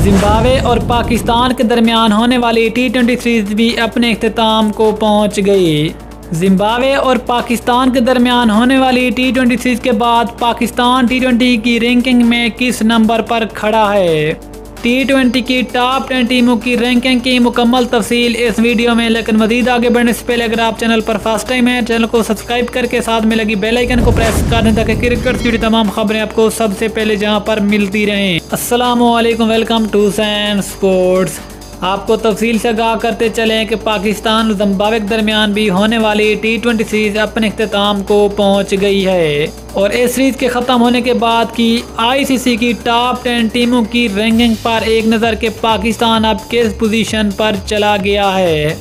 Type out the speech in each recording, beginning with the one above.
Zimbabwe और पाकिस्तान के दरमियान होने वाली टी20 सीरीज भी अपने इख्तिताम को पहुंच गई। जिम्बाब्वे और पाकिस्तान के दरमियान होने वाली टी20 सीरीज के बाद पाकिस्तान टी20 की रैंकिंग में किस नंबर पर खड़ा है। टी20 की टॉप 10 टीमों की रैंकिंग की मुकम्मल तफसील इस वीडियो में, लेकिन मजीद आगे बढ़ने से पहले अगर आप चैनल पर फर्स्ट टाइम है, चैनल को सब्सक्राइब करके साथ में लगी बेल आइकन को प्रेस कर दें ताकि क्रिकेट से जुड़ी तमाम खबरें आपको सबसे पहले जहां पर मिलती रहें। अस्सलामु अलैकुम, वेलकम टू सैन स्पोर्ट्स। आपको तफसील से आगाह करते चलें कि पाकिस्तान और जिम्बाब्वे के दरमियान भी होने वाली टी20 सीरीज अपने इख्तिताम को पहुंच गई है और इस सीरीज के ख़त्म होने के बाद की आईसीसी की टॉप 10 टीमों की रैंकिंग पर एक नज़र के पाकिस्तान अब किस पोजीशन पर चला गया है।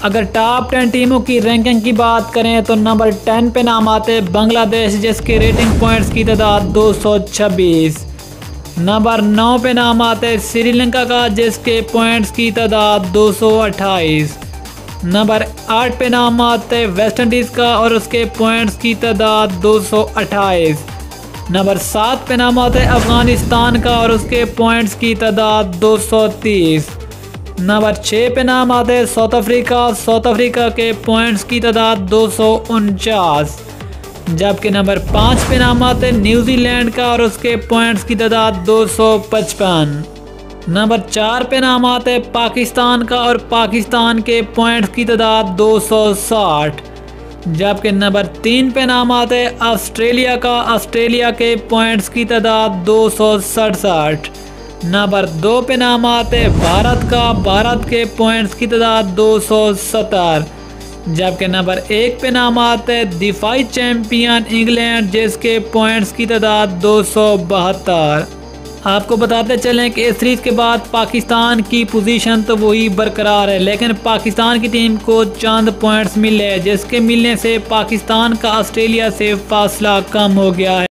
अगर टॉप 10 टीमों की रैंकिंग की बात करें तो नंबर 10 पे नाम आते बांग्लादेश, जिसके रेटिंग पॉइंट्स की तादाद 226। नंबर 9 पे नाम आते श्रीलंका का, जिसके पॉइंट्स की तादाद 228। नंबर 8 पे नाम आते वेस्ट इंडीज़ का और उसके पॉइंट्स की तादाद 228। नंबर 7 पे नाम आते अफगानिस्तान का और उसके पॉइंट्स की तादाद 230। नंबर 6 पे नाम आते साउथ अफ्रीका के पॉइंट्स की तादाद 249। जबकि नंबर 5 पे नाम आते न्यूजीलैंड का और उसके पॉइंट्स की तादाद 255। नंबर 4 पे नाम आते पाकिस्तान का और पाकिस्तान के पॉइंट्स की तादाद 260। जबकि नंबर 3 पे नाम आते ऑस्ट्रेलिया के पॉइंट्स की तादाद 267। नंबर 2 पे नाम आते भारत के पॉइंट्स की तादाद 270। जबकि नंबर 1 पे नाम आते दिफाई चैंपियन इंग्लैंड, जिसके पॉइंट्स की तादाद 272। आपको बताते चलें कि इस सीरीज के बाद पाकिस्तान की पोजीशन तो वही बरकरार है, लेकिन पाकिस्तान की टीम को चंद पॉइंट्स मिले, जिसके मिलने से पाकिस्तान का ऑस्ट्रेलिया से फासला कम हो गया है।